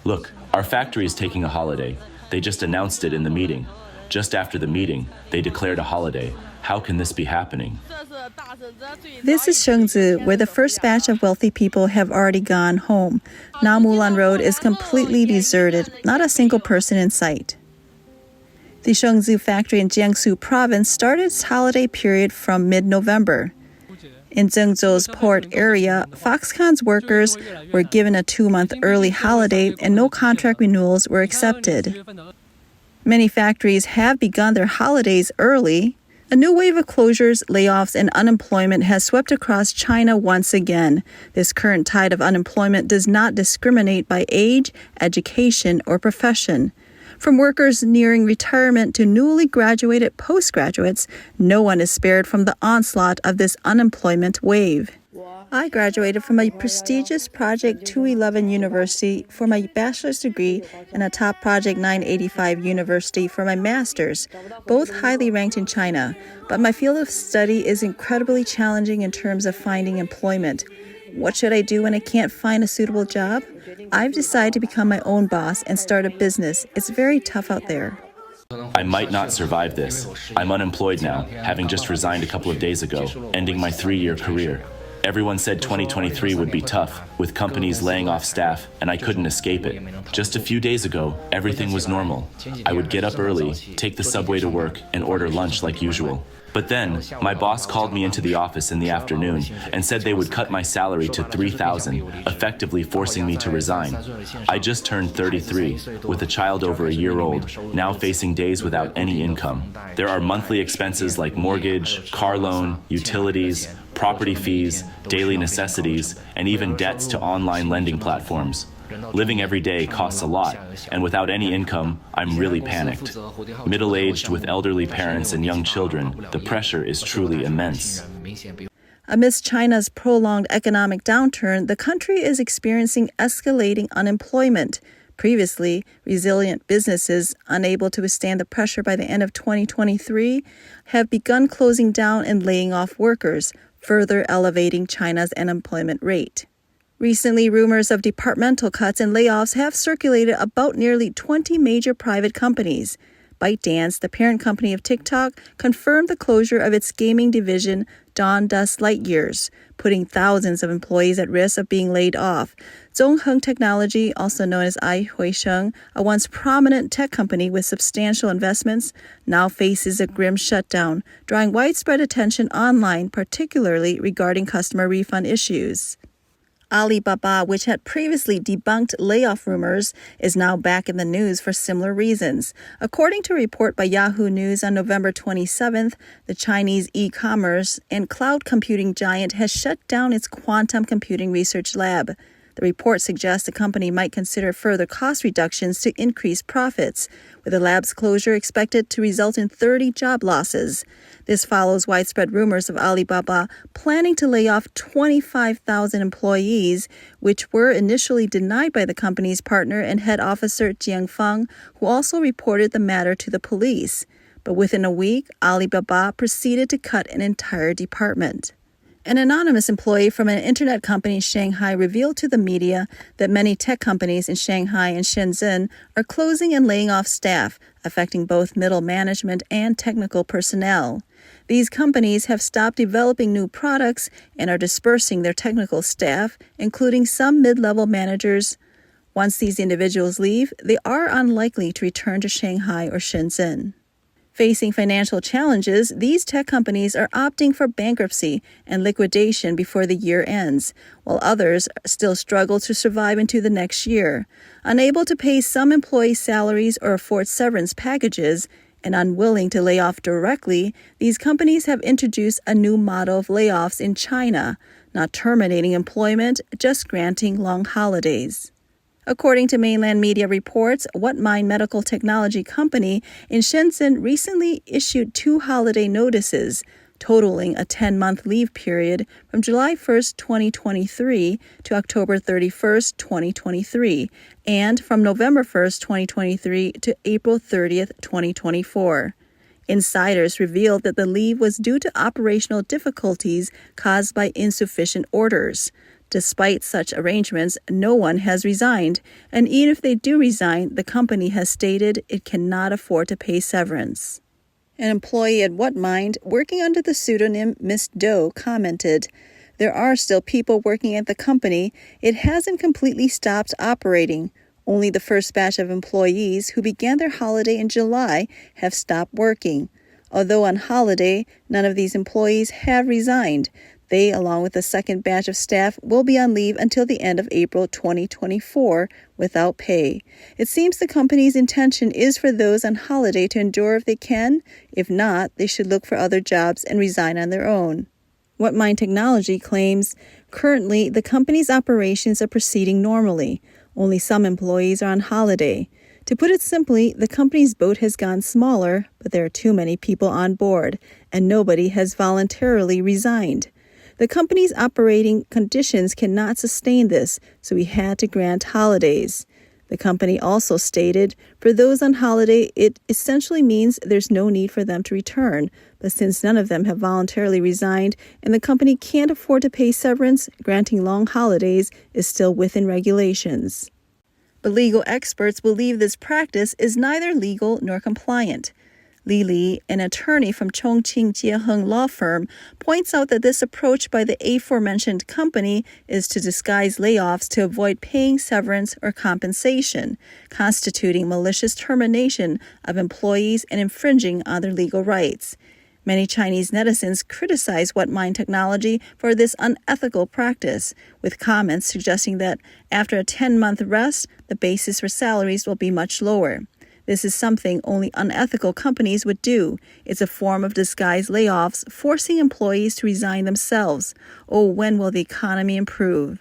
Look, our factory is taking a holiday. They just announced it in the meeting. Just after the meeting, they declared a holiday. How can this be happening? This is Shengzi, where the first batch of wealthy people have already gone home. Now Mulan Road is completely deserted, not a single person in sight. The Shengzi factory in Jiangsu province started its holiday period from mid-November. In Zhengzhou's port area, Foxconn's workers were given a 2-month early holiday and no contract renewals were accepted. Many factories have begun their holidays early. A new wave of closures, layoffs, and unemployment has swept across China once again. This current tide of unemployment does not discriminate by age, education, or profession. From workers nearing retirement to newly graduated postgraduates, no one is spared from the onslaught of this unemployment wave. I graduated from a prestigious Project 211 university for my bachelor's degree and a top Project 985 university for my master's, both highly ranked in China. But my field of study is incredibly challenging in terms of finding employment. What should I do when I can't find a suitable job? I've decided to become my own boss and start a business. It's very tough out there. I might not survive this. I'm unemployed now, having just resigned a couple of days ago, ending my 3-year career. Everyone said 2023 would be tough, with companies laying off staff, and I couldn't escape it. Just a few days ago, everything was normal. I would get up early, take the subway to work, and order lunch like usual. But then, my boss called me into the office in the afternoon and said they would cut my salary to $3,000, effectively forcing me to resign. I just turned 33, with a child over a year old, now facing days without any income. There are monthly expenses like mortgage, car loan, utilities, property fees, daily necessities, and even debts to online lending platforms. Living every day costs a lot, and without any income, I'm really panicked. Middle-aged with elderly parents and young children, the pressure is truly immense. Amidst China's prolonged economic downturn, the country is experiencing escalating unemployment. Previously, resilient businesses, unable to withstand the pressure by the end of 2023, have begun closing down and laying off workers, further elevating China's unemployment rate. Recently, rumors of departmental cuts and layoffs have circulated about nearly 20 major private companies. ByteDance, the parent company of TikTok, confirmed the closure of its gaming division, Dawn Dust Lightyears, putting thousands of employees at risk of being laid off. Zhongheng Technology, also known as Ai Huisheng, a once prominent tech company with substantial investments, now faces a grim shutdown, drawing widespread attention online, particularly regarding customer refund issues. Alibaba, which had previously debunked layoff rumors, is now back in the news for similar reasons. According to a report by Yahoo News on November 27th, the Chinese e-commerce and cloud computing giant has shut down its quantum computing research lab. The report suggests the company might consider further cost reductions to increase profits, with the lab's closure expected to result in 30 job losses. This follows widespread rumors of Alibaba planning to lay off 25,000 employees, which were initially denied by the company's partner and head officer Jiang Feng, who also reported the matter to the police. But within a week, Alibaba proceeded to cut an entire department. An anonymous employee from an internet company in Shanghai revealed to the media that many tech companies in Shanghai and Shenzhen are closing and laying off staff, affecting both middle management and technical personnel. These companies have stopped developing new products and are dispersing their technical staff, including some mid-level managers. Once these individuals leave, they are unlikely to return to Shanghai or Shenzhen. Facing financial challenges, these tech companies are opting for bankruptcy and liquidation before the year ends, while others still struggle to survive into the next year. Unable to pay some employees' salaries or afford severance packages, and unwilling to lay off directly, these companies have introduced a new model of layoffs in China, not terminating employment, just granting long holidays. According to mainland media reports, Whatmind Medical Technology Company in Shenzhen recently issued 2 holiday notices, totaling a 10-month leave period from July 1, 2023 to October 31, 2023, and from November 1, 2023 to April 30, 2024. Insiders revealed that the leave was due to operational difficulties caused by insufficient orders. Despite such arrangements, no one has resigned, and even if they do resign, the company has stated it cannot afford to pay severance. An employee at WhatMind, working under the pseudonym Miss Doe, commented, "There are still people working at the company. It hasn't completely stopped operating. Only the first batch of employees who began their holiday in July have stopped working. Although on holiday, none of these employees have resigned. They, along with the second batch of staff, will be on leave until the end of April 2024 without pay. It seems the company's intention is for those on holiday to endure if they can. If not, they should look for other jobs and resign on their own." WhatMind Technology claims, currently the company's operations are proceeding normally. Only some employees are on holiday. To put it simply, the company's boat has gone smaller, but there are too many people on board, and nobody has voluntarily resigned. The company's operating conditions cannot sustain this, so we had to grant holidays. The company also stated, for those on holiday, it essentially means there's no need for them to return, but since none of them have voluntarily resigned and the company can't afford to pay severance, granting long holidays is still within regulations. But legal experts believe this practice is neither legal nor compliant. Li, an attorney from Chongqing Jieheng law firm, points out that this approach by the aforementioned company is to disguise layoffs to avoid paying severance or compensation, constituting malicious termination of employees and infringing on their legal rights. Many Chinese netizens criticize WhatMind Technology for this unethical practice, with comments suggesting that after a 10-month rest, the basis for salaries will be much lower. This is something only unethical companies would do. It's a form of disguised layoffs, forcing employees to resign themselves. Oh, when will the economy improve?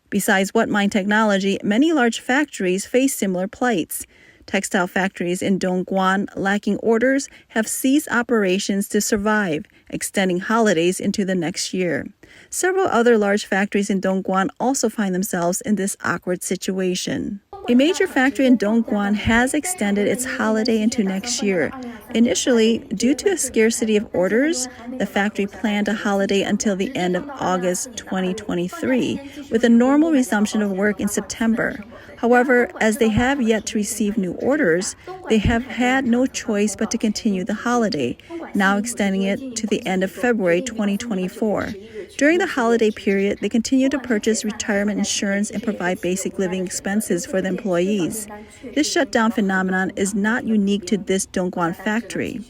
Besides WhatMind Technology, many large factories face similar plights. Textile factories in Dongguan, lacking orders, have ceased operations to survive, extending holidays into the next year. Several other large factories in Dongguan also find themselves in this awkward situation. A major factory in Dongguan has extended its holiday into next year. Initially, due to a scarcity of orders, the factory planned a holiday until the end of August 2023, with a normal resumption of work in September. However, as they have yet to receive new orders, they have had no choice but to continue the holiday, now extending it to the end of February 2024. During the holiday period, they continue to purchase retirement insurance and provide basic living expenses for the employees. This shutdown phenomenon is not unique to this Dongguan factory.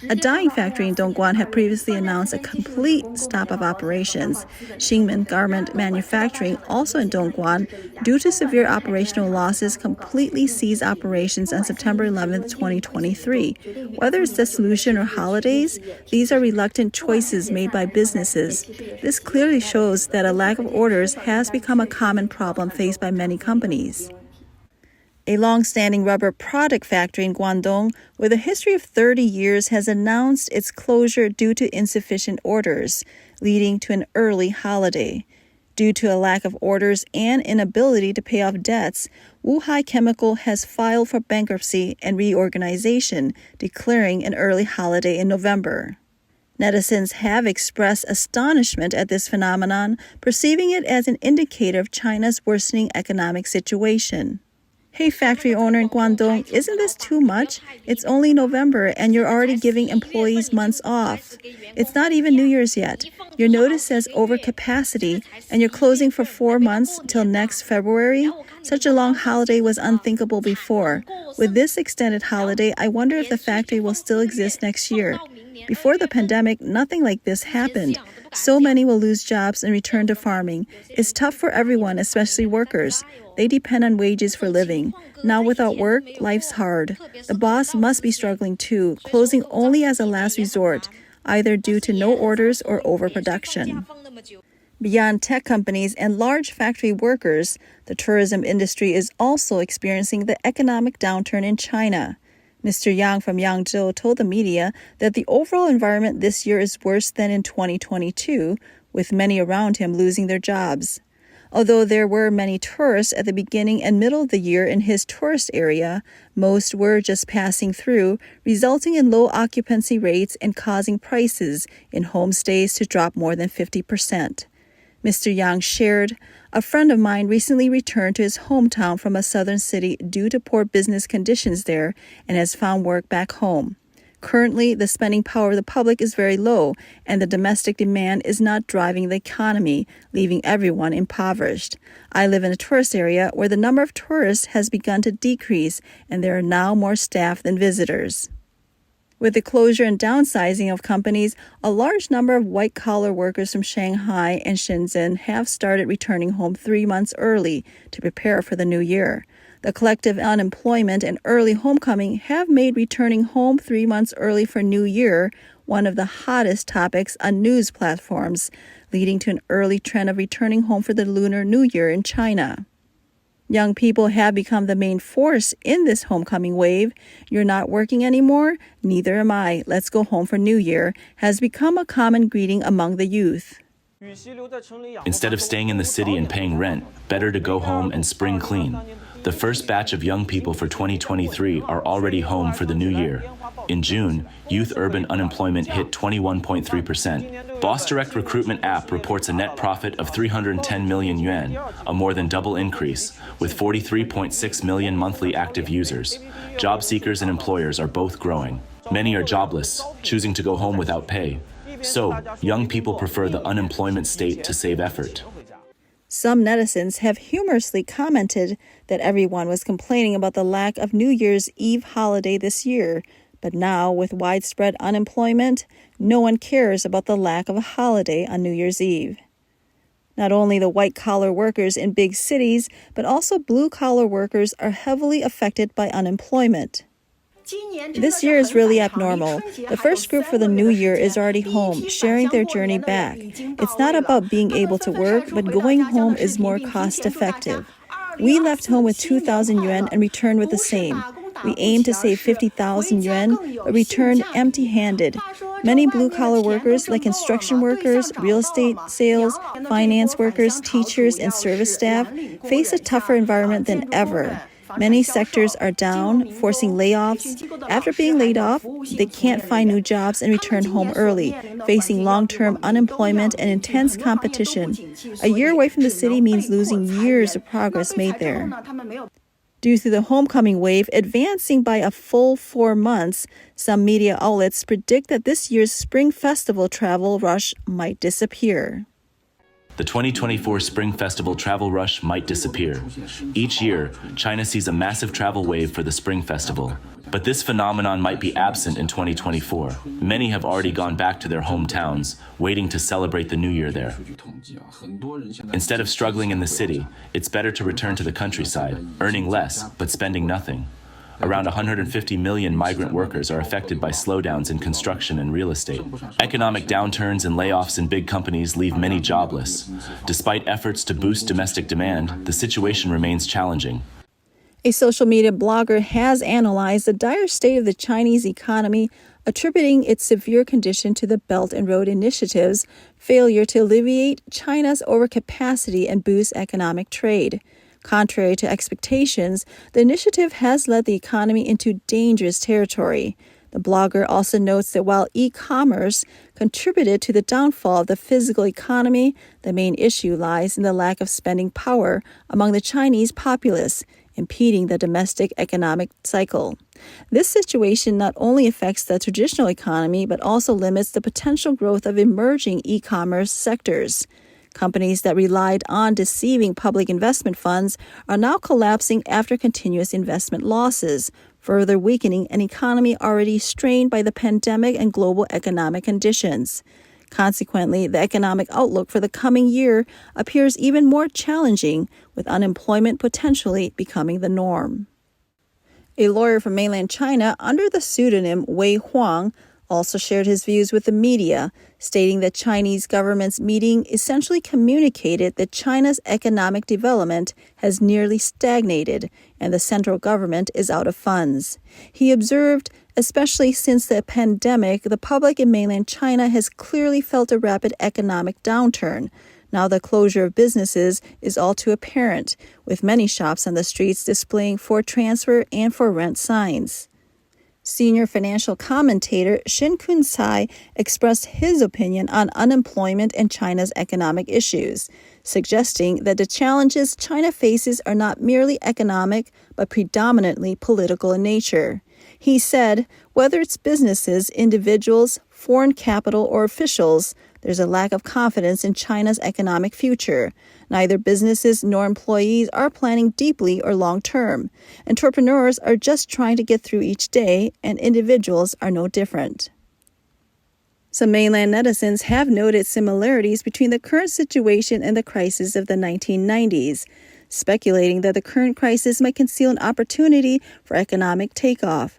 A dyeing factory in Dongguan had previously announced a complete stop of operations. Xingmen Garment Manufacturing, also in Dongguan, due to severe operational losses, completely ceased operations on September 11, 2023. Whether it's dissolution or holidays, these are reluctant choices made by businesses. This clearly shows that a lack of orders has become a common problem faced by many companies. A long-standing rubber product factory in Guangdong, with a history of 30 years, has announced its closure due to insufficient orders, leading to an early holiday. Due to a lack of orders and inability to pay off debts, Wuhai Chemical has filed for bankruptcy and reorganization, declaring an early holiday in November. Netizens have expressed astonishment at this phenomenon, perceiving it as an indicator of China's worsening economic situation. Hey, factory owner in Guangdong, isn't this too much? It's only November and you're already giving employees months off. It's not even New Year's yet. Your notice says overcapacity and you're closing for 4 months till next February? Such a long holiday was unthinkable before. With this extended holiday, I wonder if the factory will still exist next year. Before the pandemic, nothing like this happened. So many will lose jobs and return to farming. It's tough for everyone, especially workers. They depend on wages for living. Now without work, life's hard. The boss must be struggling too, closing only as a last resort, either due to no orders or overproduction. Beyond tech companies and large factory workers, the tourism industry is also experiencing the economic downturn in China. Mr. Yang from Yangzhou told the media that the overall environment this year is worse than in 2022, with many around him losing their jobs. Although there were many tourists at the beginning and middle of the year in his tourist area, most were just passing through, resulting in low occupancy rates and causing prices in homestays to drop more than 50%. Mr. Yang shared, "A friend of mine recently returned to his hometown from a southern city due to poor business conditions there and has found work back home. Currently, the spending power of the public is very low, and the domestic demand is not driving the economy, leaving everyone impoverished. I live in a tourist area where the number of tourists has begun to decrease, and there are now more staff than visitors." With the closure and downsizing of companies, a large number of white-collar workers from Shanghai and Shenzhen have started returning home 3 months early to prepare for the new year. The collective unemployment and early homecoming have made returning home 3 months early for New Year one of the hottest topics on news platforms, leading to an early trend of returning home for the Lunar New Year in China. Young people have become the main force in this homecoming wave. "You're not working anymore? Neither am I. Let's go home for New Year," has become a common greeting among the youth. Instead of staying in the city and paying rent, better to go home and spring clean. The first batch of young people for 2023 are already home for the new year. In June, youth urban unemployment hit 21.3%. Boss Direct Recruitment app reports a net profit of 310 million yuan, a more than double increase, with 43.6 million monthly active users. Job seekers and employers are both growing. Many are jobless, choosing to go home without pay. So, young people prefer the unemployment state to save effort. Some netizens have humorously commented that everyone was complaining about the lack of New Year's Eve holiday this year, but now, with widespread unemployment, no one cares about the lack of a holiday on New Year's Eve. Not only the white-collar workers in big cities, but also blue-collar workers are heavily affected by unemployment. This year is really abnormal. The first group for the new year is already home, sharing their journey back. It's not about being able to work, but going home is more cost-effective. We left home with 2,000 yuan and returned with the same. We aimed to save 50,000 yuan, but returned empty-handed. Many blue-collar workers, like construction workers, real estate, sales, finance workers, teachers, and service staff, face a tougher environment than ever. Many sectors are down, forcing layoffs. After being laid off, they can't find new jobs and return home early, facing long-term unemployment and intense competition. A year away from the city means losing years of progress made there. Due to the homecoming wave advancing by a full 4 months, some media outlets predict that this year's Spring Festival travel rush might disappear. The 2024 Spring Festival travel rush might disappear. Each year, China sees a massive travel wave for the Spring Festival. But this phenomenon might be absent in 2024. Many have already gone back to their hometowns, waiting to celebrate the new year there. Instead of struggling in the city, it's better to return to the countryside, earning less but spending nothing. Around 150 million migrant workers are affected by slowdowns in construction and real estate. Economic downturns and layoffs in big companies leave many jobless. Despite efforts to boost domestic demand, the situation remains challenging. A social media blogger has analyzed the dire state of the Chinese economy, attributing its severe condition to the Belt and Road Initiative's failure to alleviate China's overcapacity and boost economic trade. Contrary to expectations, the initiative has led the economy into dangerous territory. The blogger also notes that while e-commerce contributed to the downfall of the physical economy, the main issue lies in the lack of spending power among the Chinese populace, impeding the domestic economic cycle. This situation not only affects the traditional economy, but also limits the potential growth of emerging e-commerce sectors. Companies that relied on deceiving public investment funds are now collapsing after continuous investment losses, further weakening an economy already strained by the pandemic and global economic conditions. Consequently, the economic outlook for the coming year appears even more challenging, with unemployment potentially becoming the norm. A lawyer from mainland China under the pseudonym Wei Huang also shared his views with the media, stating that Chinese government's meeting essentially communicated that China's economic development has nearly stagnated and the central government is out of funds. He observed, especially since the pandemic, the public in mainland China has clearly felt a rapid economic downturn. Now the closure of businesses is all too apparent, with many shops on the streets displaying for transfer and for rent signs. Senior financial commentator Shin Kun-sai expressed his opinion on unemployment and China's economic issues, suggesting that the challenges China faces are not merely economic, but predominantly political in nature. He said, whether it's businesses, individuals, foreign capital, or officials, there's a lack of confidence in China's economic future. Neither businesses nor employees are planning deeply or long-term. Entrepreneurs are just trying to get through each day, and individuals are no different. Some mainland netizens have noted similarities between the current situation and the crisis of the 1990s, speculating that the current crisis might conceal an opportunity for economic takeoff.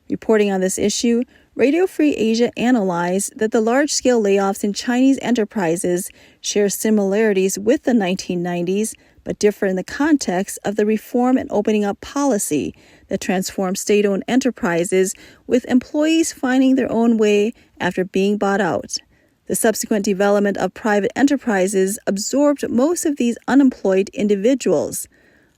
Reporting on this issue, Radio Free Asia analyzed that the large-scale layoffs in Chinese enterprises share similarities with the 1990s, but differ in the context of the reform and opening up policy that transformed state-owned enterprises, with employees finding their own way after being bought out. The subsequent development of private enterprises absorbed most of these unemployed individuals.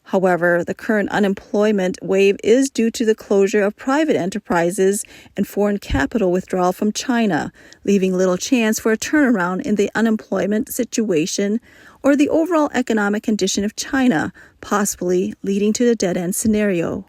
However, the current unemployment wave is due to the closure of private enterprises and foreign capital withdrawal from China, leaving little chance for a turnaround in the unemployment situation or the overall economic condition of China, possibly leading to the dead-end scenario.